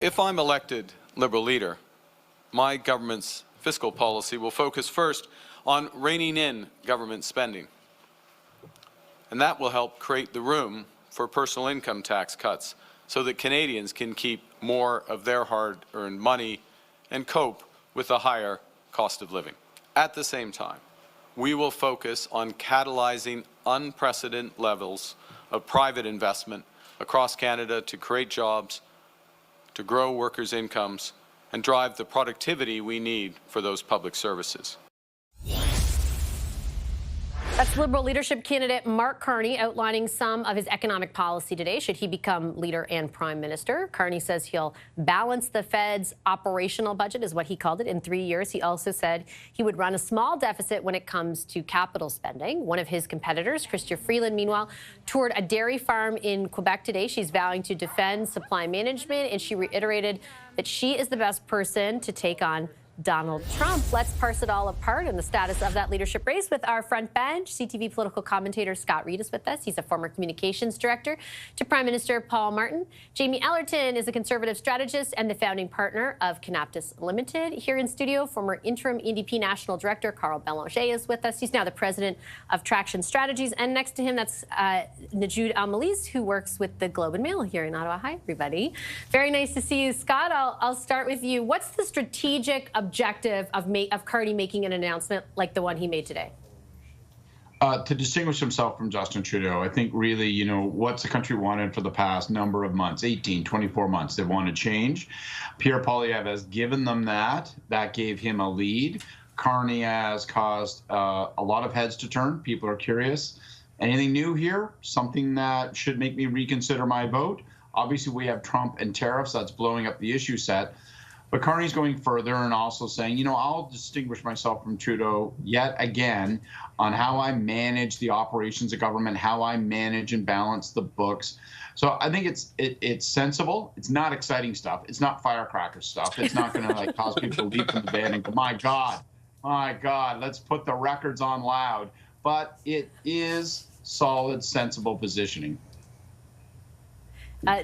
If I'm elected Liberal leader, my government's fiscal policy will focus first on reining in government spending. And that will help create the room for personal income tax cuts so that Canadians can keep more of their hard-earned money and cope with a higher cost of living. At the same time, we will focus on catalyzing unprecedented levels of private investment across Canada to create jobs, to grow workers' incomes, and drive the productivity we need for those public services. That's Liberal leadership candidate Mark Carney outlining some of his economic policy today should he become leader and prime minister. Carney says he'll balance the Fed's operational budget, is what he called it, in 3 years. He also said he would run a small deficit when it comes to capital spending. One of his competitors, Chrystia Freeland, meanwhile, toured a dairy farm in Quebec today. She's vowing to defend supply management, and she reiterated that she is the best person to take on Donald Trump. Let's parse it all apart and the status of that leadership race with our front bench. CTV political commentator Scott Reid is with us. He's a former communications director to Prime Minister Paul Martin. Jamie Ellerton is a conservative strategist and the founding partner of Canaptus Limited. Here in studio, former interim NDP national director Carl Bélanger is with us. He's now the president of Traction Strategies. And next to him, that's Najoud Almalise, who works with the Globe and Mail here in Ottawa. Hi, everybody. Very nice to see you, Scott. I'll start with you. What's the strategic objective of Carney making an announcement like the one he made today? To distinguish himself from Justin Trudeau. I think really, what's the country wanted for the past number of months, 18, 24 months? They wanted change. Pierre Poilievre has given them that. That gave him a lead. Carney has caused a lot of heads to turn. People are curious. Anything new here? Something that should make me reconsider my vote? Obviously, we have Trump and tariffs. That's blowing up the issue set. But Carney's going further and also saying, I'll distinguish myself from Trudeau yet again on how I manage the operations of government, how I manage and balance the books. So I think it's sensible. It's not exciting stuff. It's not firecracker stuff. It's not going to cause people to leap from the bed and go, my God, let's put the records on loud. But it is solid, sensible positioning.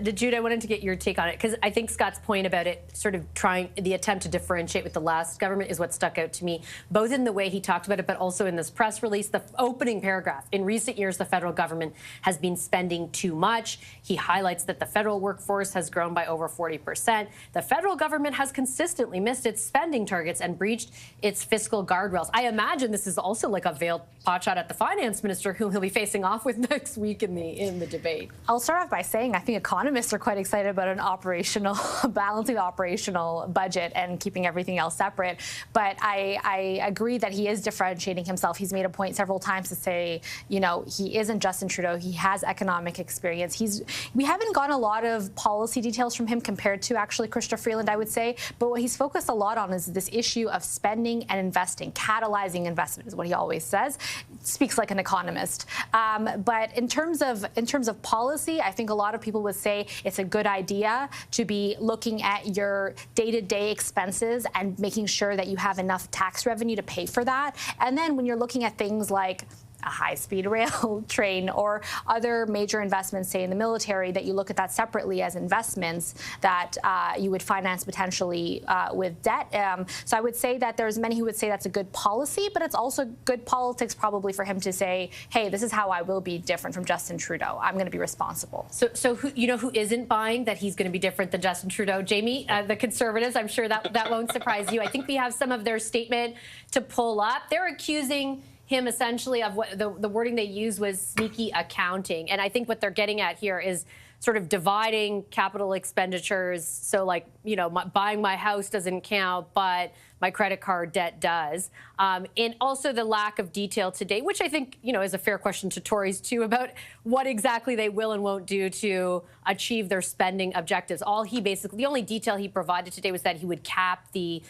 Jude, I wanted to get your take on it, because I think Scott's point about it sort of the attempt to differentiate with the last government is what stuck out to me, both in the way he talked about it, but also in this press release. The opening paragraph, in recent years, the federal government has been spending too much. He highlights that the federal workforce has grown by over 40%. The federal government has consistently missed its spending targets and breached its fiscal guardrails. I imagine this is also like a veiled potshot at the finance minister, whom he'll be facing off with next week in the debate. I'll start off by saying I think economists are quite excited about an balancing the operational budget and keeping everything else separate. But I agree that he is differentiating himself. He's made a point several times to say, he isn't Justin Trudeau. He has economic experience. We haven't gotten a lot of policy details from him compared to actually Chrystia Freeland, I would say. But what he's focused a lot on is this issue of spending and investing. Catalyzing investment is what he always says. Speaks like an economist. But in terms of policy, I think a lot of people would say it's a good idea to be looking at your day-to-day expenses and making sure that you have enough tax revenue to pay for that. And then when you're looking at things like a high-speed rail train or other major investments, say in the military, that you look at that separately as investments that you would finance potentially with debt. So I would say that there's many who would say that's a good policy, but it's also good politics probably for him to say, hey, this is how I will be different from Justin Trudeau. I'm going to be responsible. So who isn't buying that he's going to be different than Justin Trudeau? Jamie, the Conservatives, I'm sure that won't surprise you. I think we have some of their statement to pull up. They're accusing him essentially of what the wording they used was sneaky accounting. And I think what they're getting at here is sort of dividing capital expenditures. So buying my house doesn't count, but my credit card debt does. And also the lack of detail today, which I think, is a fair question to Tories too, about what exactly they will and won't do to achieve their spending objectives. The only detail he provided today was that he would cap the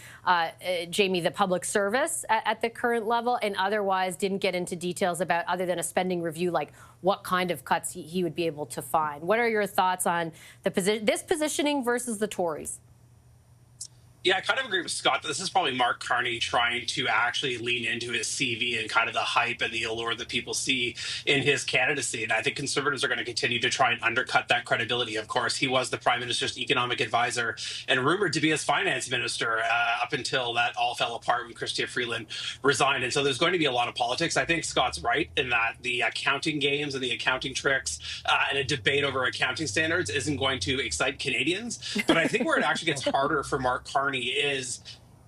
public service at the current level, and otherwise didn't get into details about, other than a spending review, like what kind of cuts he would be able to find. What are your thoughts on this positioning versus the Tories? Yeah, I kind of agree with Scott. This is probably Mark Carney trying to actually lean into his CV and kind of the hype and the allure that people see in his candidacy. And I think Conservatives are going to continue to try and undercut that credibility. Of course, he was the Prime Minister's economic advisor and rumored to be his finance minister up until that all fell apart when Chrystia Freeland resigned. And so there's going to be a lot of politics. I think Scott's right in that the accounting games and the accounting tricks and a debate over accounting standards isn't going to excite Canadians. But I think where it actually gets harder for Mark Carney is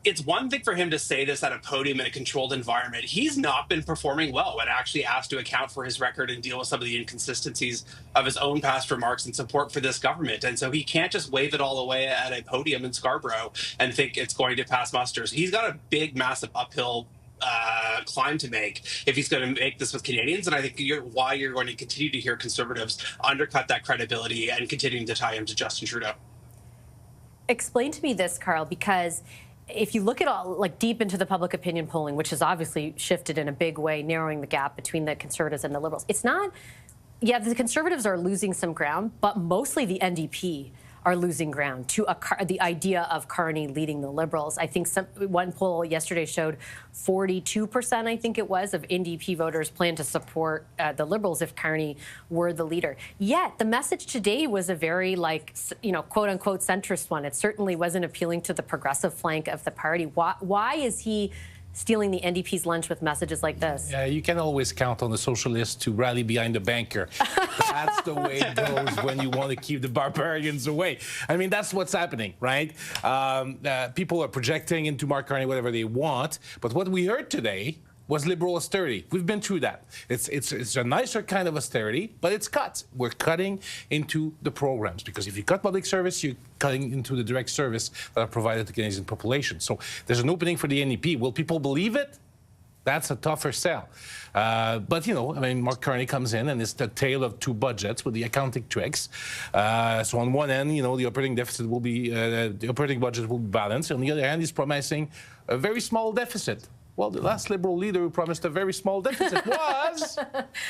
it's one thing for him to say this at a podium in a controlled environment. He's not been performing well when actually asked to account for his record and deal with some of the inconsistencies of his own past remarks and support for this government. And so he can't just wave it all away at a podium in Scarborough and think it's going to pass muster. So he's got a big, massive uphill climb to make if he's going to make this with Canadians. And I think why you're going to continue to hear Conservatives undercut that credibility and continuing to tie him to Justin Trudeau. Explain to me this, Carl, because if you look at all, like, deep into the public opinion polling, which has obviously shifted in a big way, narrowing the gap between the Conservatives and the Liberals, it's not, yeah, the Conservatives are losing some ground, but mostly the NDP are losing ground to the idea of Carney leading the Liberals. I think one poll yesterday showed 42%, I think it was, of NDP voters plan to support the Liberals if Carney were the leader. Yet the message today was a very, like, quote unquote centrist one. It certainly wasn't appealing to the progressive flank of the party. Why is he stealing the NDP's lunch with messages like this? Yeah, you can always count on the socialists to rally behind the banker. That's the way it goes when you want to keep the barbarians away. I mean, that's what's happening, right? People are projecting into Mark Carney whatever they want, but what we heard today was liberal austerity. We've been through that. It's a nicer kind of austerity, but it's cuts. We're cutting into the programs, because if you cut public service, you're cutting into the direct service that are provided to the Canadian population. So there's an opening for the NDP. Will people believe it? That's a tougher sell. But, I mean, Mark Carney comes in and it's the tale of two budgets with the accounting tricks. So on one end, the operating deficit will be, the operating budget will be balanced. On the other hand, he's promising a very small deficit. Well, the last Liberal leader who promised a very small deficit was,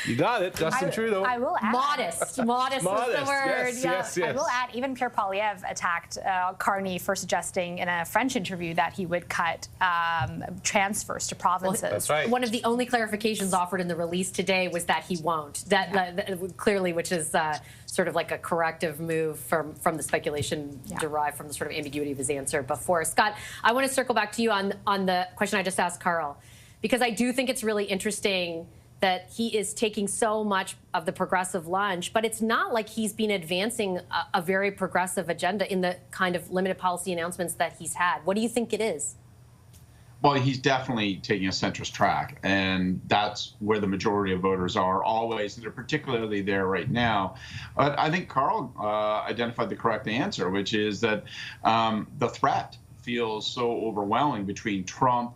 you got it, Justin Trudeau. I will add. Modest was the word. Yes. I will add, even Pierre Poilievre attacked Carney for suggesting in a French interview that he would cut transfers to provinces. Well, that's right. One of the only clarifications offered in the release today was that he won't. Clearly, which is sort of like a corrective move from the speculation derived from the sort of ambiguity of his answer before. Scott, I want to circle back to you on the question I just asked Carl, because I do think it's really interesting that he is taking so much of the progressive lunch, but it's not like he's been advancing a very progressive agenda in the kind of limited policy announcements that he's had. What do you think it is? Well, he's definitely taking a centrist track, and that's where the majority of voters are always, and they're particularly there right now. But I think Carl identified the correct answer, which is that the threat feels so overwhelming between Trump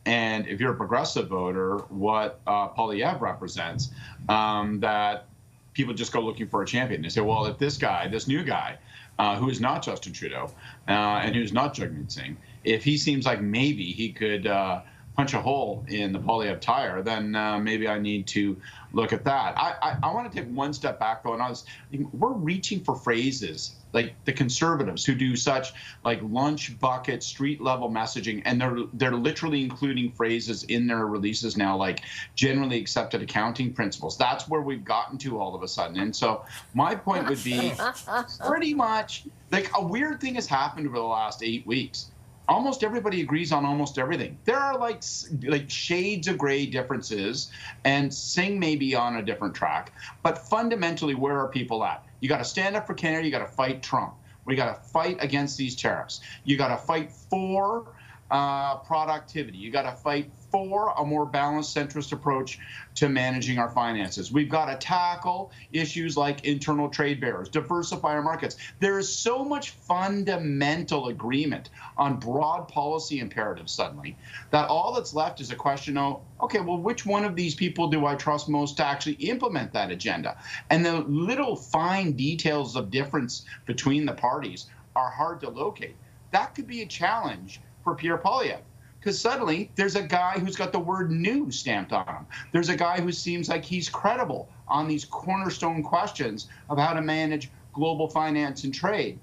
and, if you're a progressive voter, what Poilievre represents, that people just go looking for a champion. They say, well, if this new guy, who is not Justin Trudeau and who's not Jagmeet Singh, if he seems like maybe he could punch a hole in the Poilievre tire, then maybe I need to look at that. I want to take one step back, though, and we're reaching for phrases like the Conservatives, who do such like lunch bucket, street level messaging, and they're literally including phrases in their releases now, like generally accepted accounting principles. That's where we've gotten to all of a sudden. And so my point would be pretty much like a weird thing has happened over the last 8 weeks. Almost everybody agrees on almost everything. There are like shades of gray differences, and Singh may be on a different track, but fundamentally, where are people at? You got to stand up for Canada. You got to fight Trump. We got to fight against these tariffs. You got to fight for productivity. You got to fight for a more balanced centrist approach to managing our finances. We've got to tackle issues like internal trade barriers, diversify our markets. There is so much fundamental agreement on broad policy imperatives suddenly that all that's left is a question of, okay, well, which one of these people do I trust most to actually implement that agenda? And the little fine details of difference between the parties are hard to locate. That could be a challenge for Pierre Poilievre, because suddenly there's a guy who's got the word new stamped on him. There's a guy who seems like he's credible on these cornerstone questions of how to manage global finance and trade.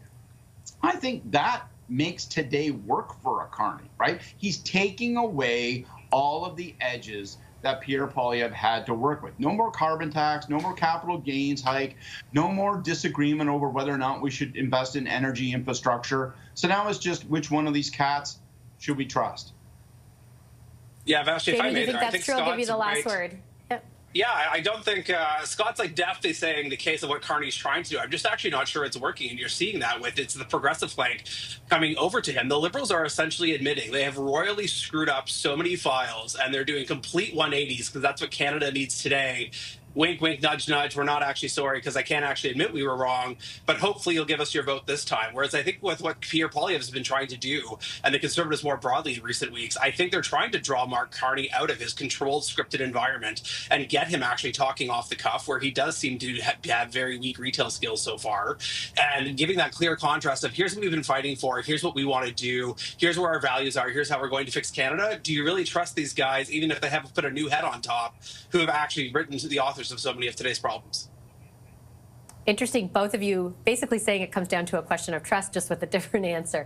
I think that makes today work for a Carney, right? He's taking away all of the edges that Pierre Poilievre had to work with. No more carbon tax, no more capital gains hike, no more disagreement over whether or not we should invest in energy infrastructure. So now it's just which one of these cats should we trust? Yeah, Vashti, if I Jamie, do may you think there, I that's think true? I'll give you Scott's the last right. word. Yep. Yeah, I don't think Scott's like definitely saying the case of what Carney's trying to do. I'm just actually not sure it's working, and you're seeing that with it's the progressive flank coming over to him. The Liberals are essentially admitting they have royally screwed up so many files, and they're doing complete 180s because that's what Canada needs today. Wink, wink, nudge, nudge. We're not actually sorry because I can't actually admit we were wrong, but hopefully you'll give us your vote this time. Whereas I think with what Pierre Poilievre has been trying to do, and the Conservatives more broadly in recent weeks, I think they're trying to draw Mark Carney out of his controlled, scripted environment and get him actually talking off the cuff, where he does seem to have very weak retail skills so far, and giving that clear contrast of here's what we've been fighting for, here's what we want to do, here's where our values are, here's how we're going to fix Canada. Do you really trust these guys, even if they have put a new head on top, who have actually written to the authors of so many of today's problems? Interesting, both of you basically saying it comes down to a question of trust, just with a different answer.